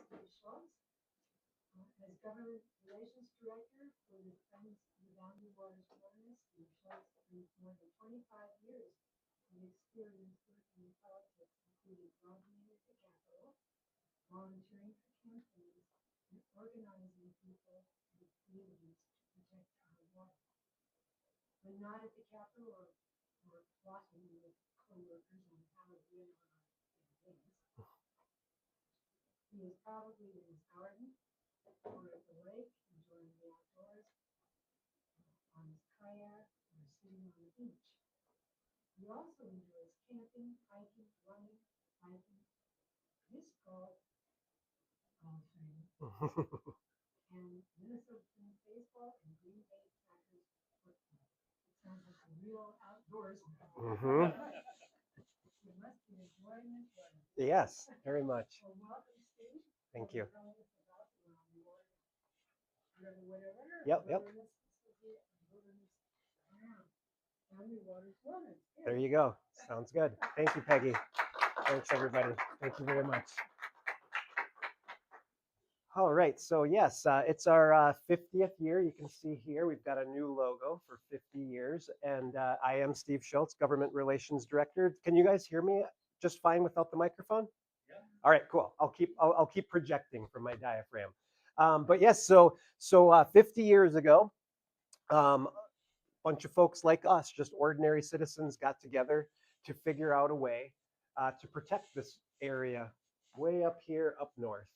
Steve Schultz. As Government Relations Director for the Friends of the Boundary Waters Wilderness, Steve Schultz brings more than 25 years of experience working in politics, including lobbying at the Capitol, volunteering for campaigns, and organizing people and communities to protect our water. When not at the Capitol or plotting with co-workers on how to win on our campaigns, he is probably in his garden or at the lake enjoying the outdoors, on his kayak, or sitting on the beach. He also enjoys camping, hiking, running, biking, disc golf, golfing, and Minnesota Twins baseball and Green Bay Packers football. It sounds like a real outdoors guy. Mhm. You must be enjoying this weather. Yes, very much. Well, welcome, Steve. Thank you. Telling us about the whatever. Yep, yep. Wilderness. Boundary Waters Wilderness. There you go. Sounds good. Thank you, Peggy. Thanks, everybody. Thank you very much. All right, so yes, it's our 50th year. You can see here we've got a new logo for 50 years, and I am Steve Schultz, Government Relations Director. Can you guys hear me just fine without the microphone? Yeah. All right, cool. I'll keep projecting from my diaphragm. But yes, so 50 years ago, a bunch of folks like us, just ordinary citizens, got together to figure out a way to protect this area way up here up north.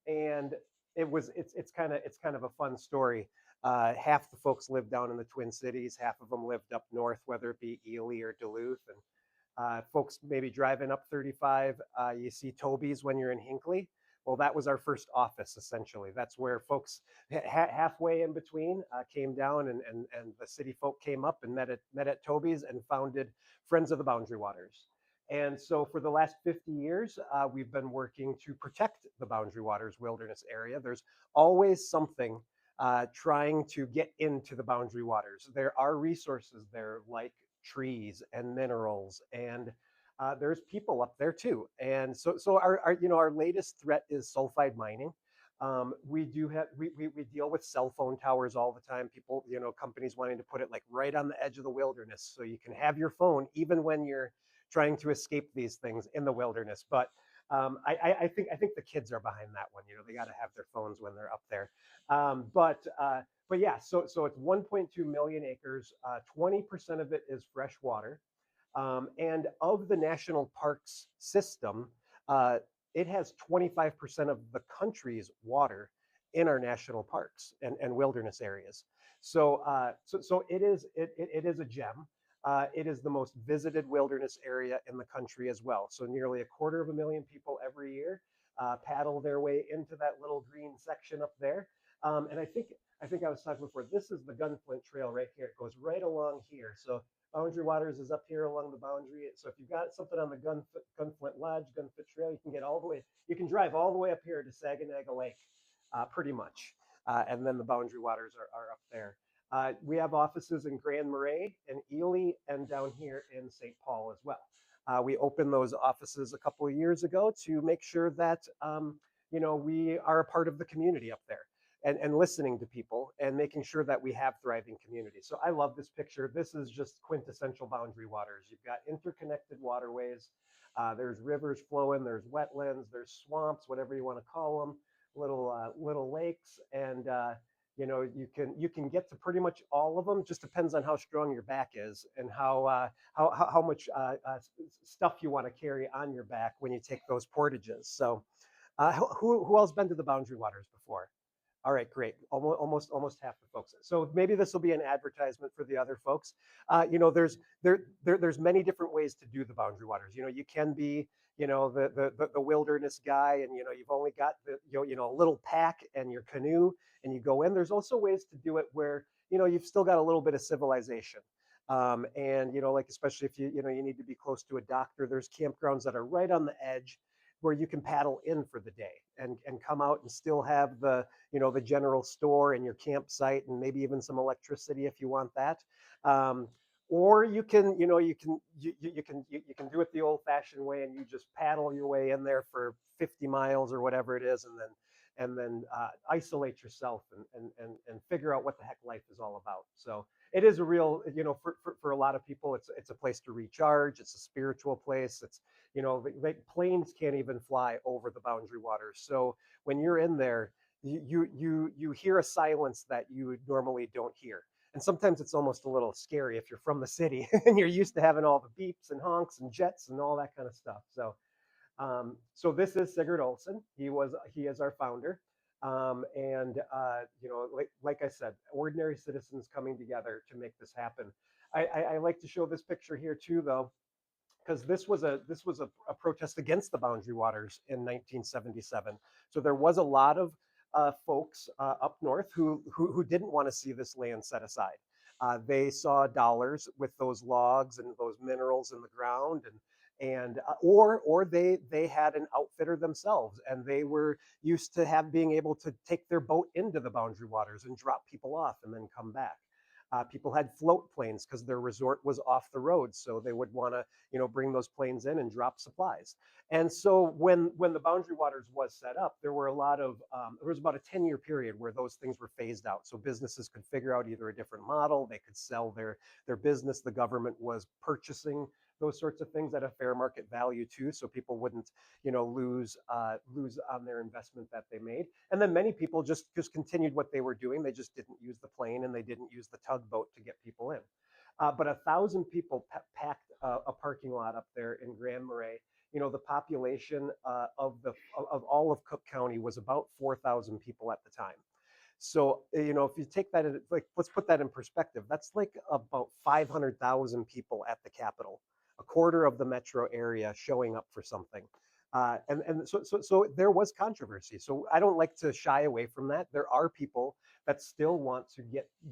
And it's kind of a fun story. Half the folks live down in the Twin Cities, half of them lived up north, whether it be Ely or Duluth. And folks maybe driving up 35, you see Toby's when you're in Hinckley. Well, that was our first office, essentially. That's where folks halfway in between came down, and the city folk came up and met at Toby's and founded Friends of the Boundary Waters. And so for the last 50 years, we've been working to protect the Boundary Waters Wilderness area. There's always something trying to get into the Boundary Waters. There are resources there like trees and minerals, and there's people up there too. And so our latest threat is sulfide mining. We deal with cell phone towers all the time. People, companies wanting to put it like right on the edge of the wilderness so you can have your phone even when you're trying to escape these things in the wilderness. But I think the kids are behind that one. They got to have their phones when they're up there. But yeah, so it's 1.2 million acres. 20% of it is fresh water. And of the national parks system, uh, it has 25% of the country's water in our national parks and wilderness areas. So it is a gem. It is the most visited wilderness area in the country as well. So nearly 250,000 people every year paddle their way into that little green section up there. And I think I was talking before. This is the Gunflint Trail right here. It goes right along here. So Boundary Waters is up here along the boundary. So if you've got something on the Gunflint Lodge, Gunflint Trail, you can get all the way. You can drive all the way up here to Saginaw Lake, pretty much, and then the Boundary Waters are up there. We have offices in Grand Marais and Ely, and down here in St. Paul as well. We opened those offices a couple of years ago to make sure that we are a part of the community up there and listening to people and making sure that we have thriving communities. So I love this picture. This is just quintessential Boundary Waters. You've got interconnected waterways. There's rivers flowing. There's wetlands. There's swamps, whatever you want to call them. Little lakes, and you can get to pretty much all of them. Just depends on how strong your back is and how much stuff you want to carry on your back when you take those portages. So, who else been to the Boundary Waters before? All right, great. Almost half the folks. So maybe this will be an advertisement for the other folks. There's many different ways to do the Boundary Waters. You can be the wilderness guy, and you've only got a little pack and your canoe, and you go in. There's also ways to do it where you've still got a little bit of civilization. And like especially if you need to be close to a doctor, there's campgrounds that are right on the edge where you can paddle in for the day and come out and still have the general store and your campsite and maybe even some electricity if you want that. or you can, you can do it the old-fashioned way, and you just paddle your way in there for 50 miles or whatever it is, and then isolate yourself and figure out what the heck life is all about. So it is a real, for a lot of people, it's a place to recharge. It's a spiritual place. It's, like planes can't even fly over the Boundary Waters. So when you're in there, you hear a silence that you normally don't hear. And sometimes it's almost a little scary if you're from the city and you're used to having all the beeps and honks and jets and all that kind of stuff. So this is Sigurd Olson. He is our founder, and like I said, ordinary citizens coming together to make this happen. I like to show this picture here too, though, because this was a protest against the Boundary Waters in 1977. So there was a lot of folks up north who didn't want to see this land set aside. They saw dollars with those logs and those minerals in the ground, or they had an outfitter themselves, and they were used to being able to take their boat into the Boundary Waters and drop people off and then come back. People had float planes because their resort was off the road, so they would want to, bring those planes in and drop supplies. And so when the Boundary Waters was set up, there was about a 10-year period where those things were phased out. So businesses could figure out either a different model, they could sell their business. The government was purchasing those sorts of things at a fair market value too, so people wouldn't, lose on their investment that they made. And then many people just continued what they were doing. They just didn't use the plane and they didn't use the tugboat to get people in. But 1,000 people packed a parking lot up there in Grand Marais. The population of all of Cook County was about 4,000 people at the time. So, if you take that, like, let's put that in perspective. That's like about 500,000 people at the Capitol, a quarter of the metro area showing up for something. And so there was controversy. So I don't like to shy away from that. There are people that still want to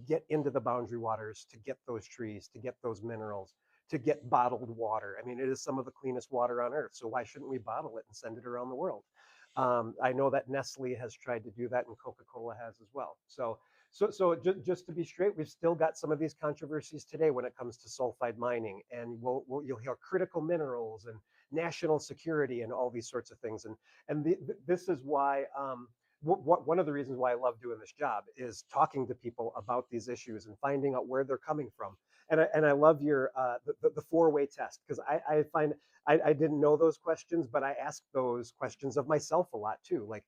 get into the Boundary Waters, to get those trees, to get those minerals, to get bottled water. I mean, it is some of the cleanest water on earth. So why shouldn't we bottle it and send it around the world? I know that Nestle has tried to do that, and Coca-Cola has as well. So just to be straight, we've still got some of these controversies today when it comes to sulfide mining, and you'll hear critical minerals and national security and all these sorts of things. And this is why, one of the reasons why I love doing this job is talking to people about these issues and finding out where they're coming from. And I love your the four-way test, because I find I didn't know those questions, but I ask those questions of myself a lot too. Like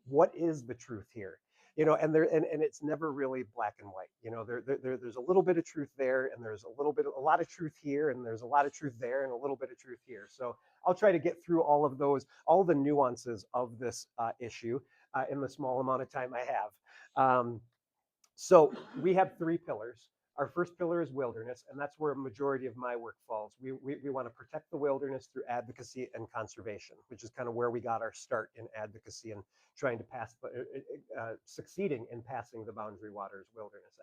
what is the truth here? And it's never really black and white. There's a little bit of truth there, and there's a lot of truth here, and there's a lot of truth there, and a little bit of truth here. So I'll try to get through all of those, all the nuances of this issue in the small amount of time I have. So we have three pillars. Our first pillar is wilderness, and that's where a majority of my work falls. We want to protect the wilderness through advocacy and conservation, which is kind of where we got our start in advocacy and trying to succeeding in passing the Boundary Waters Wilderness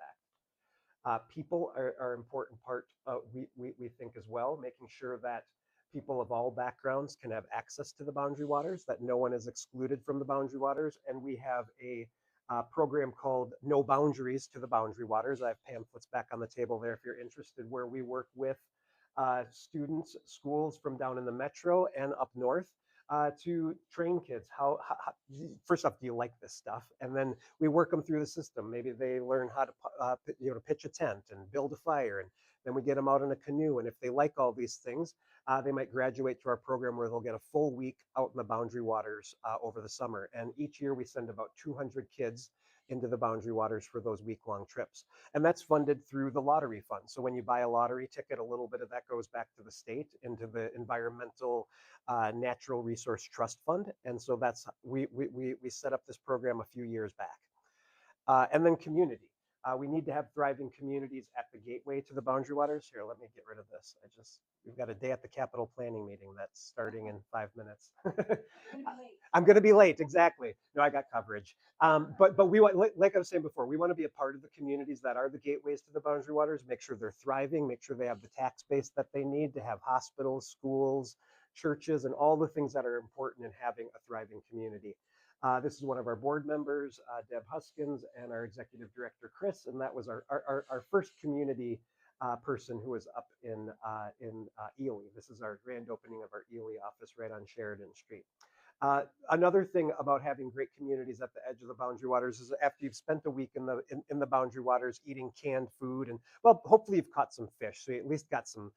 Act. People are an important part, we think, as well, making sure that people of all backgrounds can have access to the Boundary Waters, that no one is excluded from the Boundary Waters. And we have a program called No Boundaries to the Boundary Waters. I have pamphlets back on the table there if you're interested, where we work with students, schools from down in the metro and up north to train kids. First off, do you like this stuff? And then we work them through the system. Maybe they learn how to pitch a tent and build a fire, and then we get them out in a canoe. And if they like all these things, they might graduate to our program where they'll get a full week out in the Boundary Waters over the summer. And each year we send about 200 kids into the Boundary Waters for those week-long trips. And that's funded through the lottery fund. So when you buy a lottery ticket, a little bit of that goes back to the state into the Environmental Natural Resource Trust Fund. And so we set up this program a few years back. And then community. We need to have thriving communities at the gateway to the Boundary Waters. Here, let me get rid of this. We've got a day at the Capitol planning meeting that's starting in 5 minutes. I'm going to be late, exactly. No, I got coverage. But we want, like I was saying before, we want to be a part of the communities that are the gateways to the Boundary Waters, make sure they're thriving, make sure they have the tax base that they need to have hospitals, schools, churches, and all the things that are important in having a thriving community. This is one of our board members, Deb Huskins, and our executive director, Chris, and that was our first community person who was up in Ely. This is our grand opening of our Ely office right on Sheridan Street. Another thing about having great communities at the edge of the Boundary Waters is after you've spent a week in the Boundary Waters eating canned food and well, hopefully you've caught some fish, so you at least got some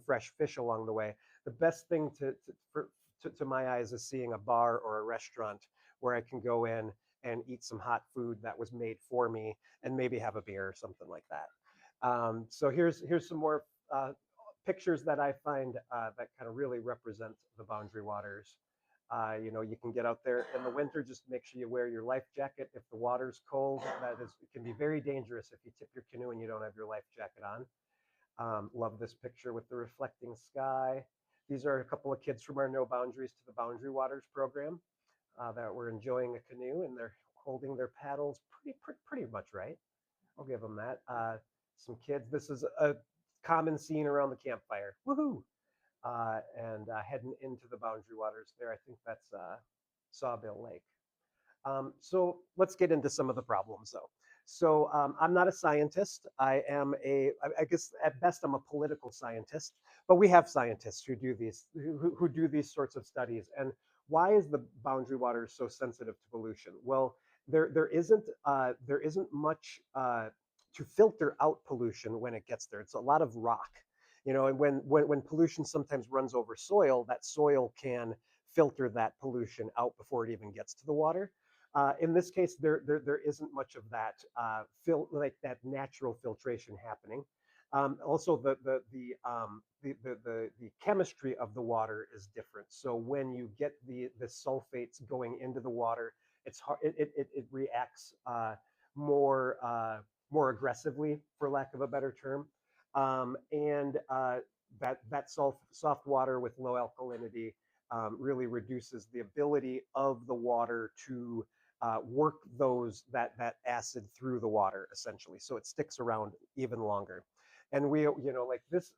fresh fish along the way. The best thing to my eyes is seeing a bar or a restaurant where I can go in and eat some hot food that was made for me and maybe have a beer or something like that. So here's some more pictures that I find that kind of really represent the Boundary Waters. You can get out there in the winter. Just make sure you wear your life jacket. If the water's cold, it can be very dangerous if you tip your canoe and you don't have your life jacket on. Love this picture with the reflecting sky. These are a couple of kids from our No Boundaries to the Boundary Waters program that were enjoying a canoe and they're holding their paddles pretty much right. I'll give them that. Some kids. This is a common scene around the campfire. Woohoo! And heading into the Boundary Waters there. I think that's Sawbill Lake. So let's get into some of the problems, though. So I'm not a scientist. I guess at best, I'm a political scientist. But we have scientists who do who do these sorts of studies. And why is the Boundary Water so sensitive to pollution? Well, there isn't much to filter out pollution when it gets there. It's a lot of rock, and when pollution sometimes runs over soil, that soil can filter that pollution out before it even gets to the water. In this case, there isn't much of that like that natural filtration happening. Also, the chemistry of the water is different. So when you get the sulfates going into the water, it's hard. It reacts more aggressively, for lack of a better term, and that soft water with low alkalinity really reduces the ability of the water to work that acid through the water essentially, so it sticks around even longer. And like this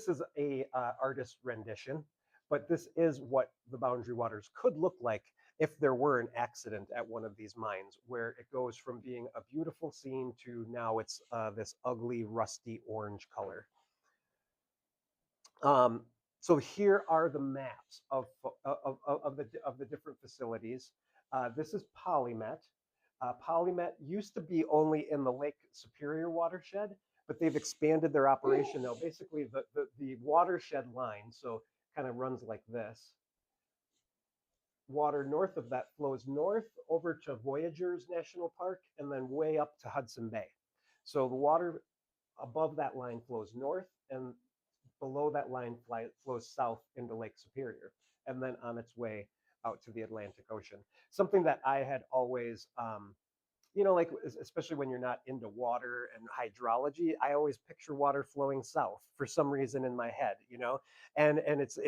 is a artist rendition, but this is what the Boundary Waters could look like if there were an accident at one of these mines, where it goes from being a beautiful scene to now it's this ugly rusty orange color. Um, so here are the maps of the different facilities. This is Polymet. Polymet used to be only in the Lake Superior watershed, but they've expanded their operation now. Basically, the watershed line, so kind of runs like this. Water north of that flows north over to Voyageurs National Park and then way up to Hudson Bay. So the water above that line flows north, and below that line flows south into Lake Superior, and then on its way out to the Atlantic Ocean. Something that I had always, like especially when you're not into water and hydrology, I always picture water flowing south for some reason in my head, and it's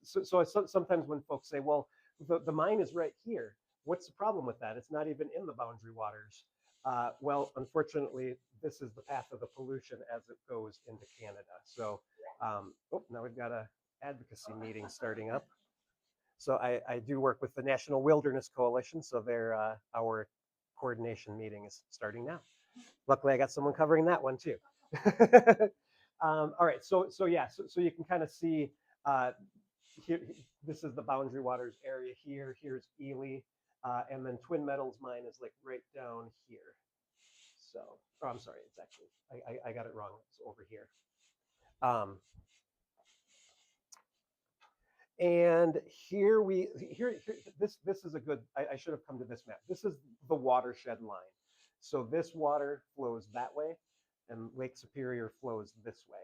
so sometimes when folks say, well, the mine is right here, what's the problem with that? It's not even in the Boundary Waters. Well, unfortunately, this is the path of the pollution as it goes into Canada. So, now we've got a advocacy meeting starting up. So I do work with the National Wilderness Coalition. So our coordination meeting is starting now. Luckily, I got someone covering that one too. All right. So yeah. So you can kind of see here. This is the Boundary Waters area here. Here's Ely, and then Twin Metals mine is like right down here. So, oh, I'm sorry. It's actually I got it wrong. It's over here. Um, And here this is a good. I should have come to this map. This is the watershed line. So this water flows that way, and Lake Superior flows this way.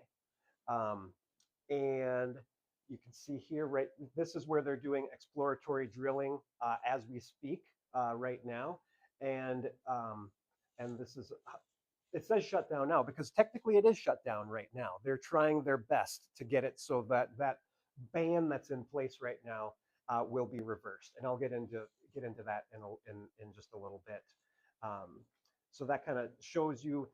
And you can see here, right? This is where they're doing exploratory drilling as we speak right now, and this is. It says shut down now because technically it is shut down right now. They're trying their best to get it so that ban that's in place right now will be reversed, and I'll get into that in just a little bit. Um, so that kind of shows you.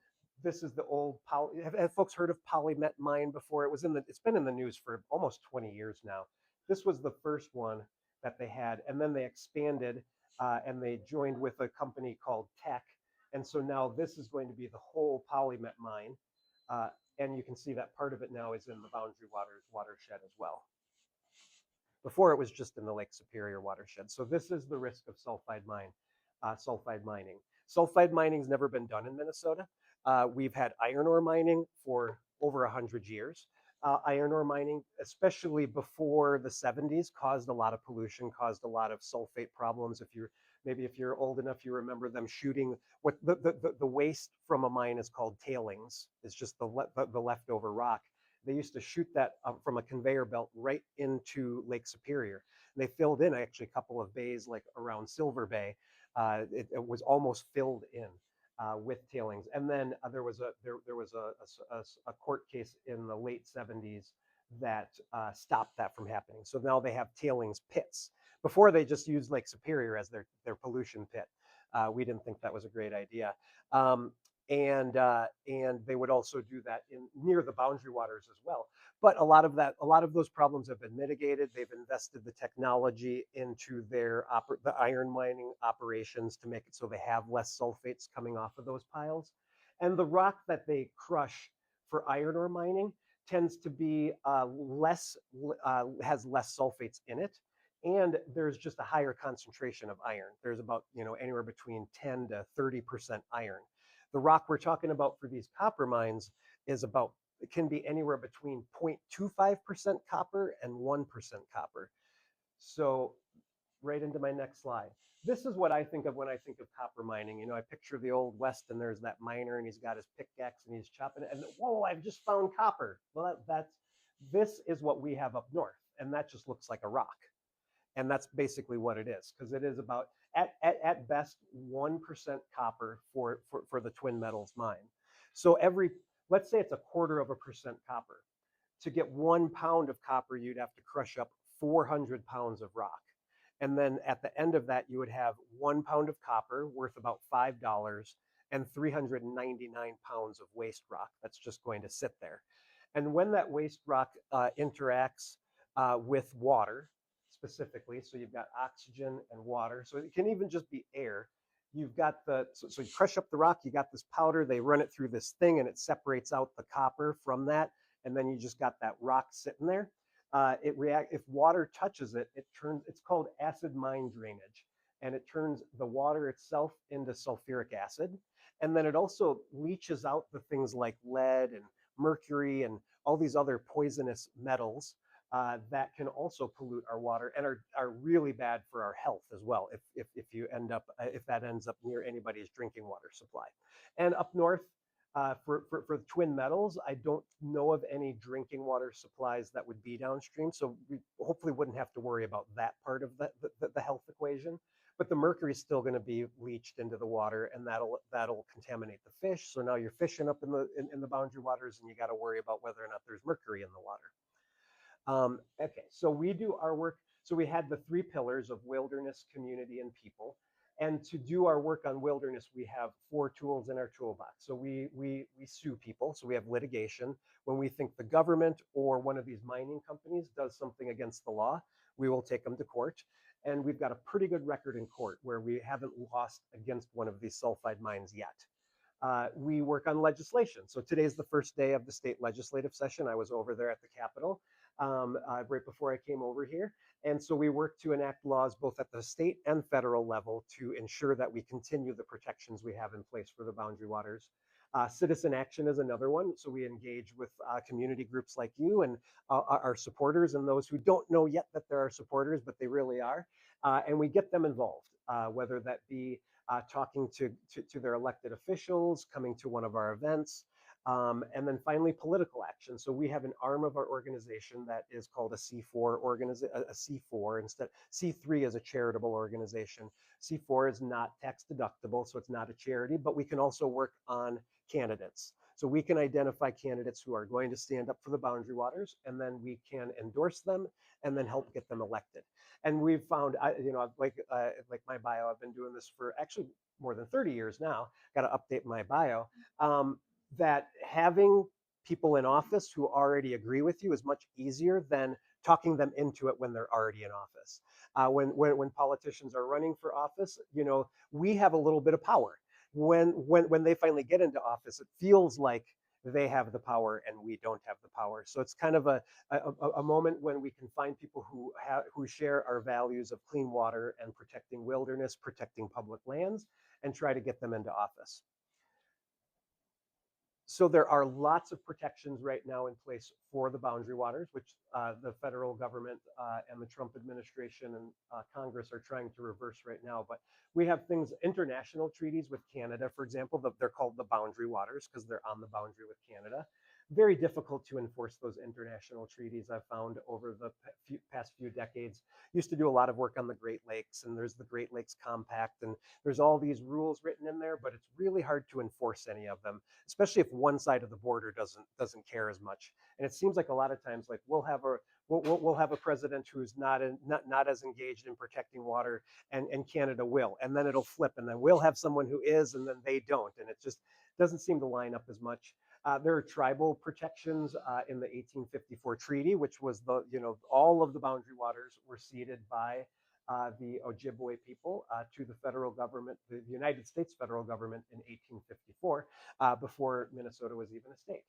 This is the old have folks heard of Polymet mine before? It's been in the news for almost 20 years now. This was the first one that they had, and then they expanded and they joined with a company called Tech, and so now this is going to be the whole Polymet mine. And you can see that part of it now is in the Boundary Waters watershed as well. Before it was just in the Lake Superior watershed. So this is the risk of sulfide mining. Sulfide mining's never been done in Minnesota. We've had iron ore mining for over 100 years. Iron ore mining, especially before the 70s, caused a lot of pollution, caused a lot of sulfate problems. If you're old enough, you remember them shooting what the waste from a mine is called tailings. It's just the leftover rock. They used to shoot that from a conveyor belt right into Lake Superior. And they filled in actually a couple of bays, like around Silver Bay. It was almost filled in with tailings. And then there was a court case in the late 70s that stopped that from happening. So now they have tailings pits. Before they just used Lake Superior as their pollution pit. We didn't think that was a great idea. And they would also do that in near the boundary waters as well. But a lot of those problems have been mitigated. They've invested the technology into the iron mining operations to make it so they have less sulfates coming off of those piles. And the rock that they crush for iron ore mining tends to be has less sulfates in it, and there's just a higher concentration of iron. There's about anywhere between 10 to 30% iron. The rock we're talking about for these copper mines it can be anywhere between 0.25% copper and 1% copper. So right into my next slide. This is what I think of when I think of copper mining. I picture the old West, and there's that miner, and he's got his pickaxe, and he's chopping it, and whoa, I've just found copper. Well, this is what we have up north, and that just looks like a rock. And that's basically what it is, because it is about at best 1% copper for the Twin Metals mine. So let's say it's 1/4% copper. To get 1 pound of copper, you'd have to crush up 400 pounds of rock. And then at the end of that, you would have 1 pound of copper worth about $5 and 399 pounds of waste rock that's just going to sit there. And when that waste rock interacts with water, specifically, so you've got oxygen and water, so it can even just be air. You've got so you crush up the rock, you got this powder, they run it through this thing, and it separates out the copper from that, and then you just got that rock sitting there. If water touches it, it's called acid mine drainage, and it turns the water itself into sulfuric acid. And then it also leaches out the things like lead and mercury and all these other poisonous metals that can also pollute our water and are really bad for our health as well if that ends up near anybody's drinking water supply. And up north, for the Twin Metals, I don't know of any drinking water supplies that would be downstream, so we hopefully wouldn't have to worry about that part of the health equation. But the mercury is still going to be leached into the water, and that'll contaminate the fish. So now you're fishing up in the boundary waters, and you got to worry about whether or not there's mercury in the water. Okay, so we do our work. So we had the 3 pillars of wilderness, community, and people. And to do our work on wilderness, we have 4 tools in our toolbox. So we sue people. So we have litigation. When we think the government or one of these mining companies does something against the law, we will take them to court. And we've got a pretty good record in court where we haven't lost against one of these sulfide mines yet. We work on legislation. So today's the first day of the state legislative session. I was over there at the Capitol right before I came over here. And so we work to enact laws both at the state and federal level to ensure that we continue the protections we have in place for the boundary waters. Citizen action is another one. So we engage with community groups like you and our supporters and those who don't know yet that there are supporters, but they really are. And we get them involved, whether that be talking to their elected officials, coming to one of our events, and then finally political action. So we have an arm of our organization that is called a C4 organization, a C4 instead. C3 is a charitable organization. C4 is not tax deductible, so it's not a charity, but we can also work on candidates. So we can identify candidates who are going to stand up for the boundary waters, and then we can endorse them and then help get them elected. And we've found, like my bio, I've been doing this for actually more than 30 years now. Got to update my bio. That having people in office who already agree with you is much easier than talking them into it when they're already in office. When politicians are running for office, we have a little bit of power. When they finally get into office, it feels like they have the power and we don't have the power. So it's kind of a moment when we can find people who share our values of clean water and protecting wilderness, protecting public lands, and try to get them into office. So there are lots of protections right now in place for the boundary waters, which the federal government and the Trump administration and Congress are trying to reverse right now. But we have things, international treaties with Canada, for example, they're called the boundary waters because they're on the boundary with Canada. Very difficult to enforce those international treaties, I've found over the past few decades. Used to do a lot of work on the Great Lakes, and there's the Great Lakes Compact, and there's all these rules written in there, but it's really hard to enforce any of them, especially if one side of the border doesn't care as much. And it seems like a lot of times, like we'll have a president who's not as engaged in protecting water, and Canada will, and then it'll flip, and then we'll have someone who is, and then they don't, and it just doesn't seem to line up as much. There are tribal protections in the 1854 treaty, which was all of the boundary waters were ceded by the Ojibwe people to the federal government, the United States federal government in 1854, before Minnesota was even a state.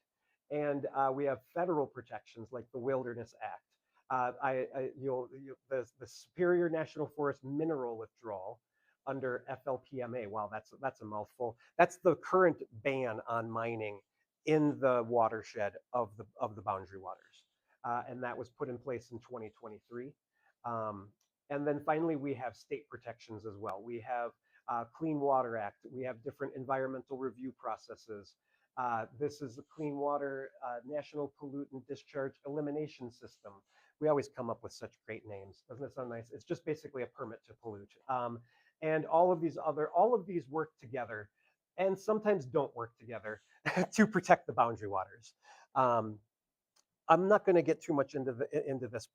And we have federal protections like the Wilderness Act. The Superior National Forest mineral withdrawal under FLPMA. Wow, that's a mouthful. That's the current ban on mining in the watershed of the boundary waters, and that was put in place in 2023. And then finally, we have state protections as well. We have Clean Water Act. We have different environmental review processes. This is the Clean Water National Pollutant Discharge Elimination System. We always come up with such great names. Doesn't it sound nice? It's just basically a permit to pollute. And all of these work together, and sometimes don't work together to protect the boundary waters. Um, I'm not going to get too much into this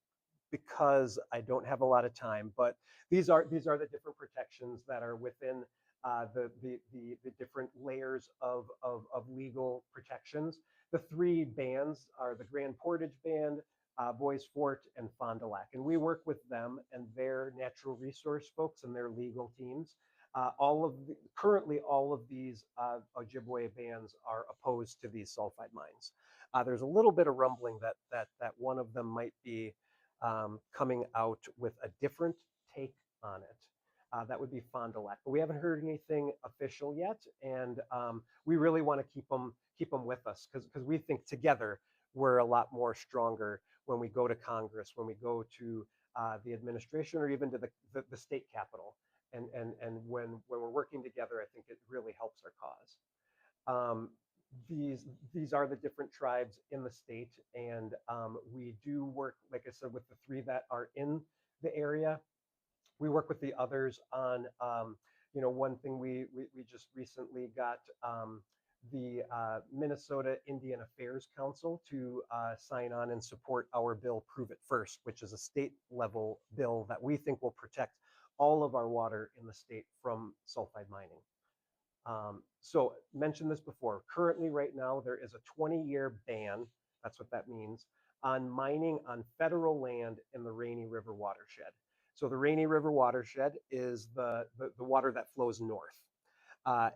because I don't have a lot of time, but these are the different protections that are within the different layers of legal protections. The three bands are the Grand Portage Band, Bois Forte, and Fond du Lac, and we work with them and their natural resource folks and their legal teams. Currently, all of these Ojibwe bands are opposed to these sulfide mines. There's a little bit of rumbling that one of them might be coming out with a different take on it. That would be Fond du Lac, but we haven't heard anything official yet, and we really want to keep them with us because we think together we're a lot more stronger when we go to Congress, when we go to the administration, or even to the state capitol, and when we're working together, I think it really helps our cause. Um, these are the different tribes in the state, and we do work, like I said, with the three that are in the area. We work with the others on, one thing we just recently got the Minnesota Indian Affairs Council to sign on and support our bill, Prove It First, which is a state level bill that we think will protect all of our water in the state from sulfide mining. So mentioned this before, currently right now, there is a 20-year ban, that's what that means, on mining on federal land in the Rainy River watershed. So the Rainy River watershed is the water that flows north.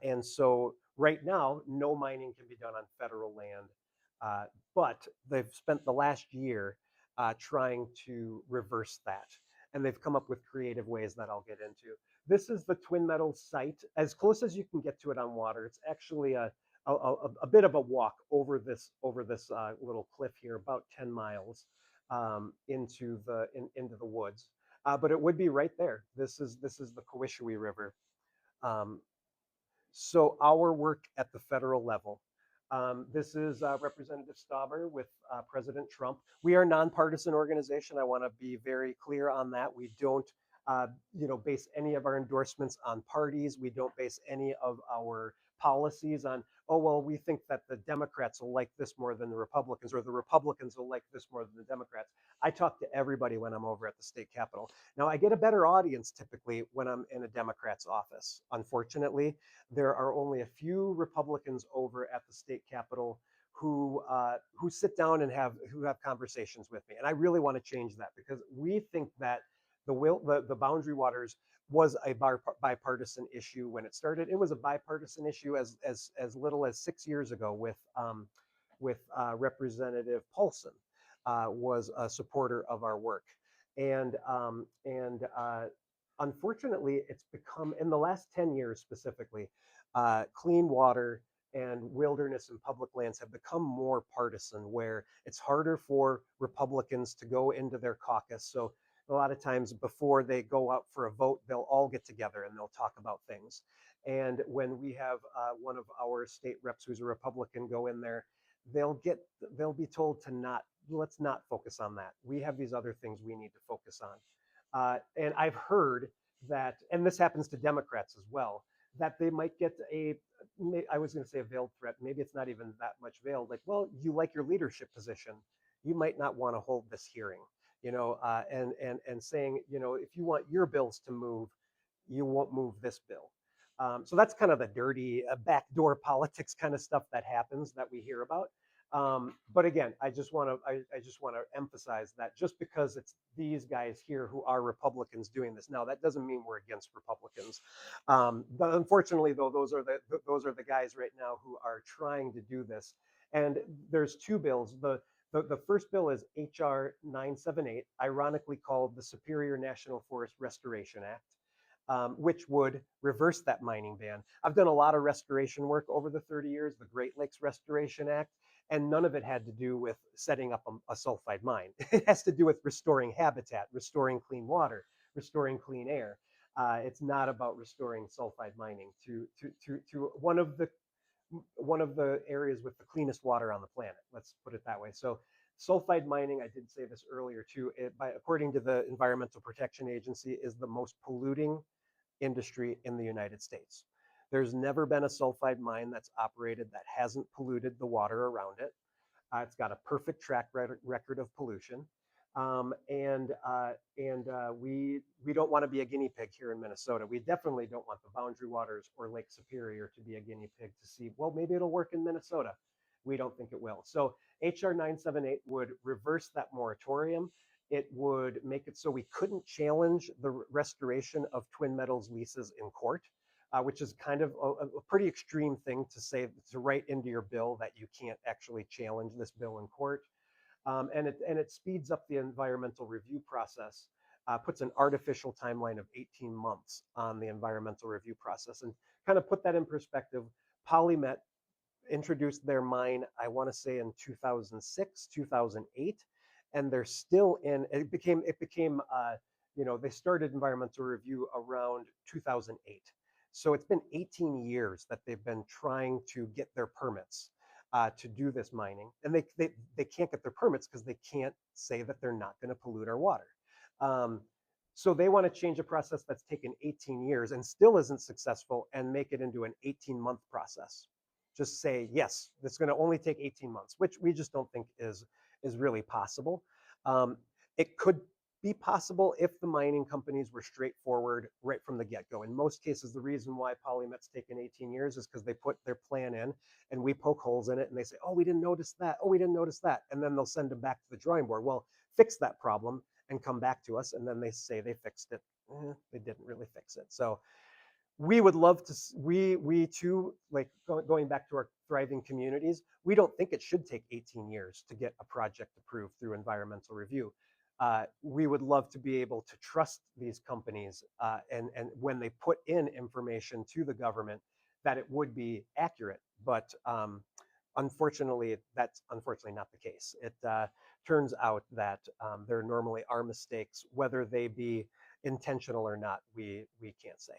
And so right now, no mining can be done on federal land, but they've spent the last year trying to reverse that. And they've come up with creative ways that I'll get into. This is the Twin Metals site. As close as you can get to it on water, it's actually a bit of a walk over this little cliff here, about 10 miles into the woods. But it would be right there. This is the Kawishwe River. Um, so our work at the federal level. This is Representative Stauber with President Trump. We are a nonpartisan organization. I want to be very clear on that. We don't, base any of our endorsements on parties. We don't base any of our policies on, oh, well, we think that the Democrats will like this more than the Republicans, or the Republicans will like this more than the Democrats. I talk to everybody when I'm over at the state capitol. Now, I get a better audience typically when I'm in a Democrat's office. Unfortunately, there are only a few Republicans over at the state capitol who sit down and have conversations with me, and I really want to change that because we think that the boundary waters was a bipartisan issue when it started. It was a bipartisan issue as little as 6 years ago with with Representative Paulson, was a supporter of our work. And unfortunately, it's become, in the last 10 years specifically, clean water and wilderness and public lands have become more partisan, where it's harder for Republicans to go into their caucus. So a lot of times before they go out for a vote, they'll all get together and they'll talk about things. And when we have one of our state reps who's a Republican go in there, they'll get they'll be told to not, let's not focus on that. We have these other things we need to focus on. And I've heard that, and this happens to Democrats as well, that they might get I was going to say a veiled threat. Maybe it's not even that much veiled. Like, well, you like your leadership position. You might not want to hold this hearing, and saying, if you want your bills to move, you won't move this bill. So that's kind of the dirty backdoor politics kind of stuff that happens that we hear about. But again, I just want to emphasize that just because it's these guys here who are Republicans doing this now, that doesn't mean we're against Republicans. But unfortunately, though, those are the guys right now who are trying to do this. And there's two bills. The first bill is HR 978, ironically called the Superior National Forest Restoration Act, which would reverse that mining ban. I've done a lot of restoration work over the 30 years, the Great Lakes Restoration Act, and none of it had to do with setting up a sulfide mine. It has to do with restoring habitat, restoring clean water, restoring clean air. It's not about restoring sulfide mining to one of the areas with the cleanest water on the planet. Let's put it that way. So sulfide mining, I did say this earlier too, according to the Environmental Protection Agency, is the most polluting industry in the United States. There's never been a sulfide mine that's operated that hasn't polluted the water around it. It's got a perfect track record of pollution. We don't want to be a guinea pig here in Minnesota. We definitely don't want the Boundary Waters or Lake Superior to be a guinea pig to see, well, maybe it'll work in Minnesota. We don't think it will. So HR 978 would reverse that moratorium. It would make it so we couldn't challenge the restoration of Twin Metals leases in court, which is kind of a pretty extreme thing to say, to write into your bill that you can't actually challenge this bill in court. And it speeds up the environmental review process, puts an artificial timeline of 18 months on the environmental review process. And kind of put that in perspective, Polymet introduced their mine, I want to say in 2006, 2008, and they're still in. They started environmental review around 2008. So it's been 18 years that they've been trying to get their permits to do this mining, and they can't get their permits because they can't say that they're not going to pollute our water. Um, so they want to change a process that's taken 18 years and still isn't successful and make it into an 18-month process. Just say, yes, it's going to only take 18 months, which we just don't think is really possible. Um, it could be possible if the mining companies were straightforward right from the get-go. In most cases, the reason why Polymet's taken 18 years is because they put their plan in and we poke holes in it and they say, oh, we didn't notice that. Oh, we didn't notice that. And then they'll send them back to the drawing board. Well, fix that problem and come back to us. And then they say they fixed it. They didn't really fix it. So we would love to, we too, like going back to our thriving communities, we don't think it should take 18 years to get a project approved through environmental review. We would love to be able to trust these companies, and when they put in information to the government, that it would be accurate. But unfortunately, that's unfortunately not the case. It turns out that there normally are mistakes, whether they be intentional or not, we can't say.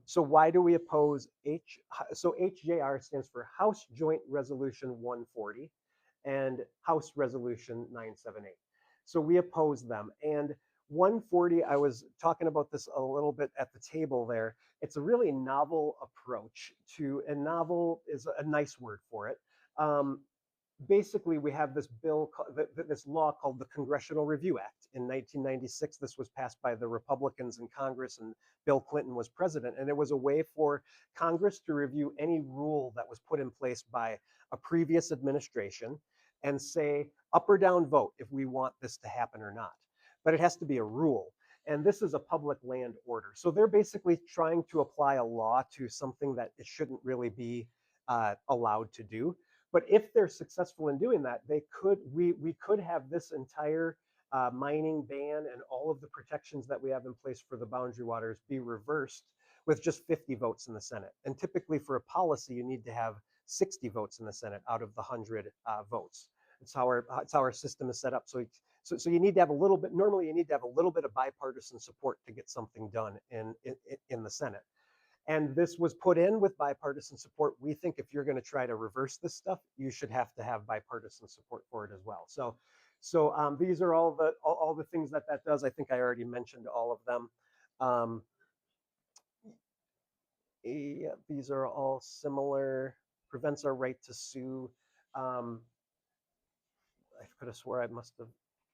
So why do we oppose So HJR stands for House Joint Resolution 140 and House Resolution 978. So we oppose them. And 140, I was talking about this a little bit at the table there. It's a really novel approach and novel is a nice word for it. Basically, we have this this law called the Congressional Review Act. In 1996, this was passed by the Republicans in Congress, and Bill Clinton was president. And it was a way for Congress to review any rule that was put in place by a previous administration and say up or down vote if we want this to happen or not. But it has to be a rule. And this is a public land order. So they're basically trying to apply a law to something that it shouldn't really be allowed to do. But if they're successful in doing that, we could have this entire mining ban and all of the protections that we have in place for the boundary waters be reversed with just 50 votes in the Senate. And typically for a policy, you need to have 60 votes in the Senate out of the 100 votes. It's how our system is set up. So you need to have a little bit, normally you need to have a little bit of bipartisan support to get something done in the Senate. And this was put in with bipartisan support. We think if you're going to try to reverse this stuff, you should have to have bipartisan support for it as well. So these are all the things that does. I think I already mentioned all of them. Um, yeah, these are all similar. Prevents our right to sue. Um, I could have swore I must have.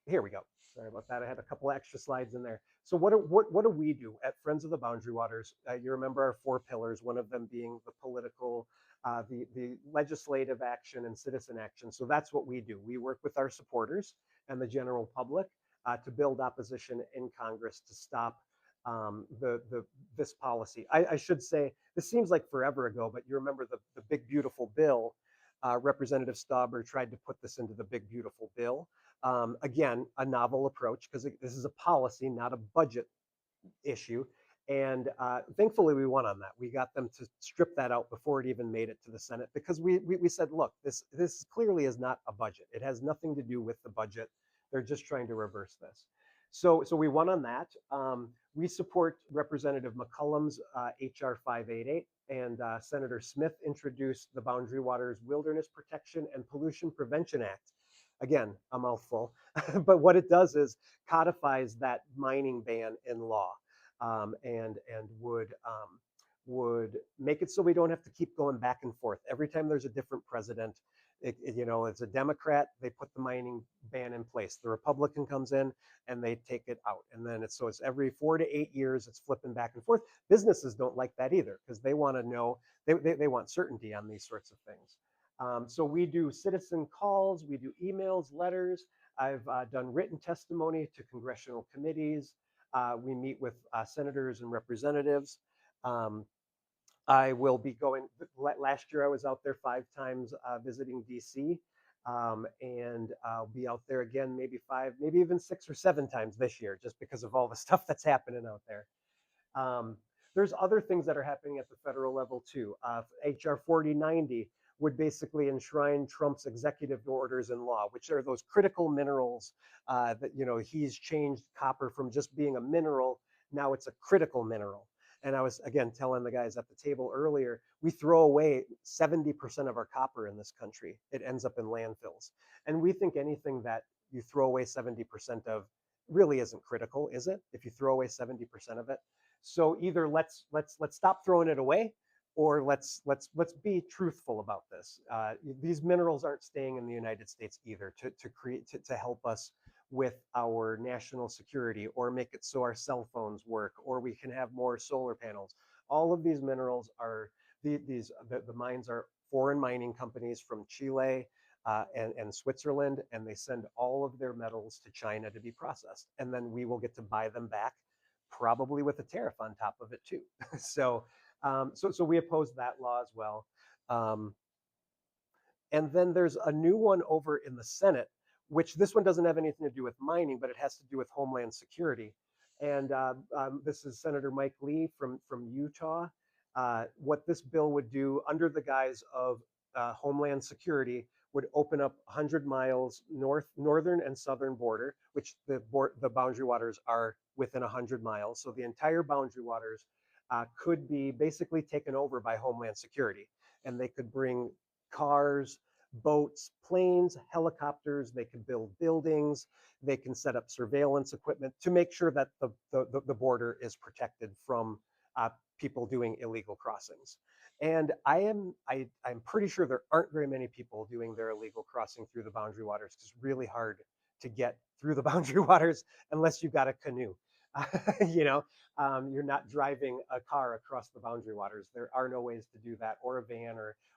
Here we go. Sorry about that. I had a couple extra slides in there. So what do we do at Friends of the Boundary Waters? You remember our 4 pillars, one of them being the political, the legislative action and citizen action. So that's what we do. We work with our supporters and the general public to build opposition in Congress to stop this policy. I should say this seems like forever ago, but you remember the big beautiful bill. Representative Stauber tried to put this into the big beautiful bill. Again, a novel approach because this is a policy, not a budget issue. And thankfully, we won on that. We got them to strip that out before it even made it to the Senate because we said, look, this clearly is not a budget. It has nothing to do with the budget. They're just trying to reverse this. So we won on that. We support Representative McCollum's HR 588, and Senator Smith introduced the Boundary Waters Wilderness Protection and Pollution Prevention Act. Again, a mouthful, but what it does is codifies that mining ban in law, and would make it so we don't have to keep going back and forth every time there's a different president. It's a Democrat, they put the mining ban in place. The Republican comes in and they take it out, and then it's every 4 to 8 years it's flipping back and forth. Businesses don't like that either because they want to know, they want certainty on these sorts of things. So we do citizen calls, we do emails, letters. I've done written testimony to congressional committees. We meet with senators and representatives. Um, I will be going, last year I was out there 5 times visiting DC. And I'll be out there again, maybe 5, maybe even 6 or 7 times this year, just because of all the stuff that's happening out there. Um, there's other things that are happening at the federal level too. HR 4090 would basically enshrine Trump's executive orders in law, which are those critical minerals that, he's changed copper from just being a mineral. Now it's a critical mineral. And I was, again, telling the guys at the table earlier, we throw away 70% of our copper in this country. It ends up in landfills. And we think anything that you throw away 70% of really isn't critical, is it? If you throw away 70% of it. So either let's stop throwing it away, or let's be truthful about this. These minerals aren't staying in the United States either to help us with our national security, or make it so our cell phones work, or we can have more solar panels. All of these minerals are the mines are foreign mining companies from Chile and Switzerland, and they send all of their metals to China to be processed, and then we will get to buy them back, probably with a tariff on top of it too. So we oppose that law as well. Um, and then there's a new one over in the Senate, which this one doesn't have anything to do with mining, but it has to do with Homeland Security. And this is Senator Mike Lee from Utah. What this bill would do, under the guise of Homeland Security, would open up 100 miles northern and southern border, which the boundary waters are within 100 miles. So the entire boundary waters could be basically taken over by Homeland Security, and they could bring cars, boats, planes, helicopters. They can build buildings. They can set up surveillance equipment to make sure that the border is protected from people doing illegal crossings. And I'm pretty sure there aren't very many people doing their illegal crossing through the boundary waters, because it's really hard to get through the boundary waters unless you've got a canoe. You're not driving a car across the boundary waters. There are no ways to do that, or a van,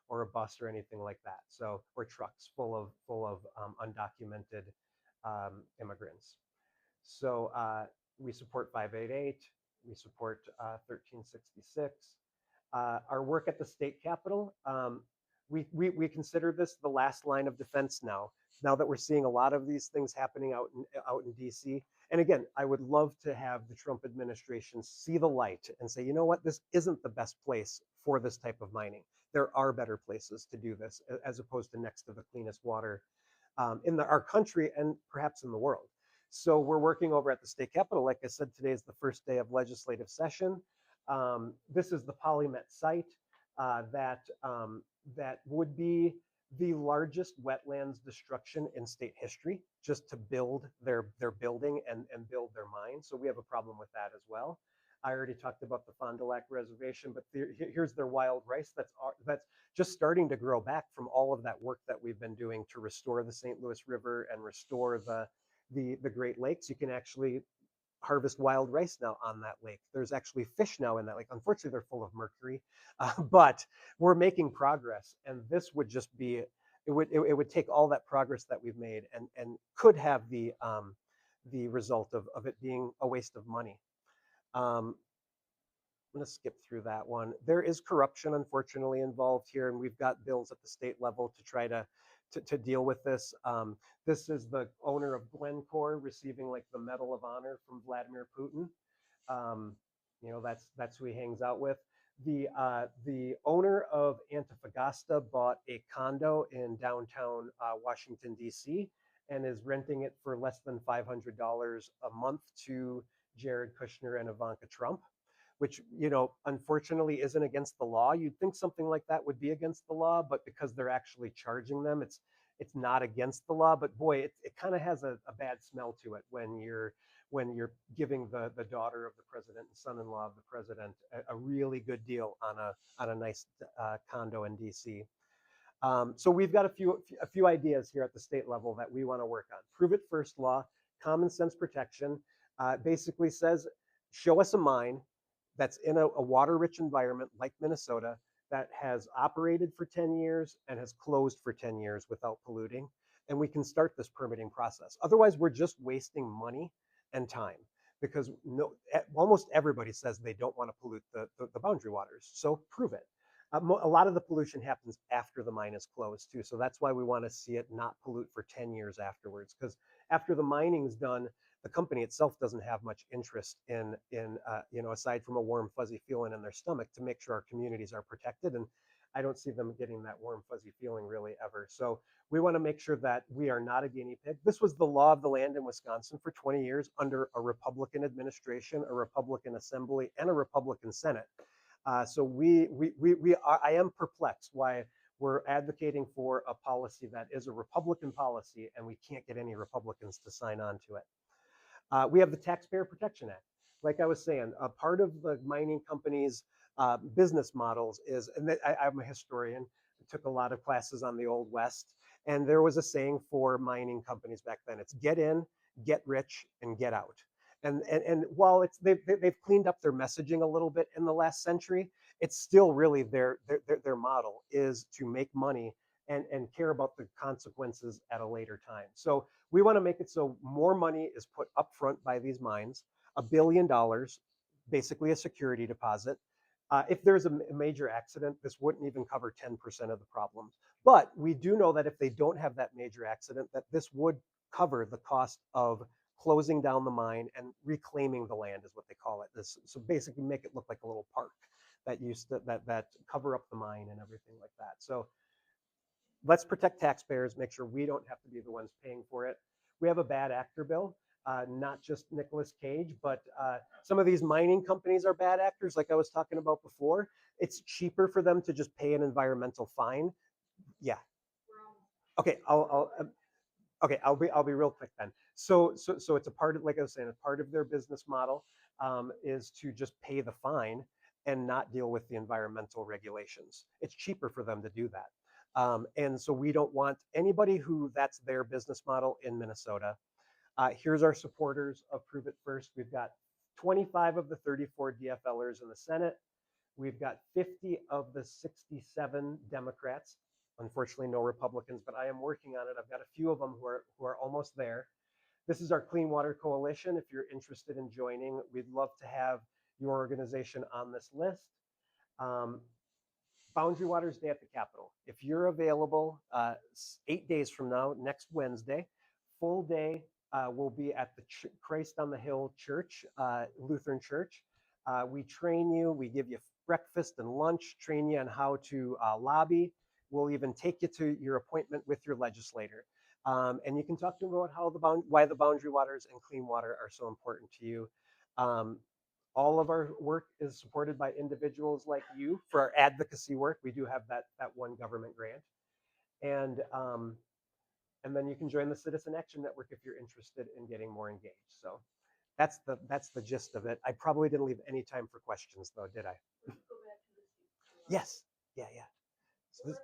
or a bus, or anything like that. So, or trucks full of undocumented immigrants. So we support 588. We support 1366. Our work at the state capitol. we consider this the last line of defense now. Now that we're seeing a lot of these things happening out in DC. And again, I would love to have the Trump administration see the light and say, you know what, this isn't the best place for this type of mining. There are better places to do this, as opposed to next to the cleanest water in our country and perhaps in the world. So we're working over at the state capitol. Like I said, today is the first day of legislative session. This is the Polymet site that would be the largest wetlands destruction in state history, just to build their building and build their mine. So we have a problem with that as well. I already talked about the Fond du Lac Reservation, but here's their wild rice that's just starting to grow back from all of that work that we've been doing to restore the St. Louis River and restore the Great Lakes. You can actually harvest wild rice now on that lake. There's actually fish now in that lake. Unfortunately, they're full of mercury, but we're making progress. And this would just be, it would take all that progress that we've made and could have the result of it being a waste of money. I'm going to skip through that one. There is corruption, unfortunately, involved here, and we've got bills at the state level to try to deal with this. This is the owner of Glencore receiving like the Medal of Honor from Vladimir Putin. Um, that's who he hangs out with. The owner of Antofagasta bought a condo in downtown Washington D.C. and is renting it for less than $500 a month to Jared Kushner and Ivanka Trump, which, unfortunately isn't against the law. You'd think something like that would be against the law, but because they're actually charging them, it's not against the law. But boy, it kind of has a bad smell to it when you're giving the daughter of the president and son-in-law of the president a really good deal on a nice condo in DC. So we've got a few ideas here at the state level that we want to work on. Prove it first law, common sense protection, basically says, show us a mine that's in a water-rich environment like Minnesota that has operated for 10 years and has closed for 10 years without polluting, and we can start this permitting process. Otherwise, we're just wasting money and time, because almost everybody says they don't want to pollute the boundary waters. So prove it. A lot of the pollution happens after the mine is closed too. So that's why we want to see it not pollute for 10 years afterwards, because after the mining is done, the company itself doesn't have much interest in aside from a warm fuzzy feeling in their stomach, to make sure our communities are protected. And I don't see them getting that warm fuzzy feeling really ever. So we want to make sure that we are not a guinea pig. This was the law of the land in Wisconsin for 20 years under a Republican administration, a Republican assembly, and a Republican Senate. So I am perplexed why we're advocating for a policy that is a Republican policy, and we can't get any Republicans to sign on to it. We have the Taxpayer Protection Act. Like I was saying, a part of the mining companies' business models is, and I'm a historian, I took a lot of classes on the Old West, and there was a saying for mining companies back then. It's get in, get rich, and get out. And while they've cleaned up their messaging a little bit in the last century, it's still really their model is to make money and care about the consequences at a later time. So we want to make it so more money is put upfront by these mines, $1 billion, basically a security deposit. If there's a major accident, this wouldn't even cover 10% of the problems. But we do know that if they don't have that major accident, that this would cover the cost of closing down the mine and reclaiming the land, is what they call it. So basically make it look like a little park that cover up the mine and everything like that. So let's protect taxpayers, make sure we don't have to be the ones paying for it. We have a bad actor bill, not just Nicolas Cage, but some of these mining companies are bad actors, like I was talking about before. It's cheaper for them to just pay an environmental fine. Yeah. Okay, I'll be real quick then. So it's a part of, like I was saying, a part of their business model is to just pay the fine and not deal with the environmental regulations. It's cheaper for them to do that. And so we don't want anybody who that's their business model in Minnesota. Here's our supporters of Prove It First. We've got 25 of the 34 DFLers in the Senate. We've got 50 of the 67 Democrats. Unfortunately, no Republicans, but I am working on it. I've got a few of them who are almost there. This is our Clean Water Coalition. If you're interested in joining, we'd love to have your organization on this list. Boundary Waters Day at the Capitol. If you're available 8 days from now, next Wednesday, full day will be at the Christ on the Hill Church, Lutheran Church. We train you, we give you breakfast and lunch, train you on how to lobby. We'll even take you to your appointment with your legislator. And you can talk to them about how why the boundary waters and clean water are so important to you. Um, all of our work is supported by individuals like you for our advocacy work. We do have that one government grant, and and then you can join the Citizen Action Network if you're interested in getting more engaged. So that's the gist of it. I probably didn't leave any time for questions though, did I? Yes. Yeah. So this,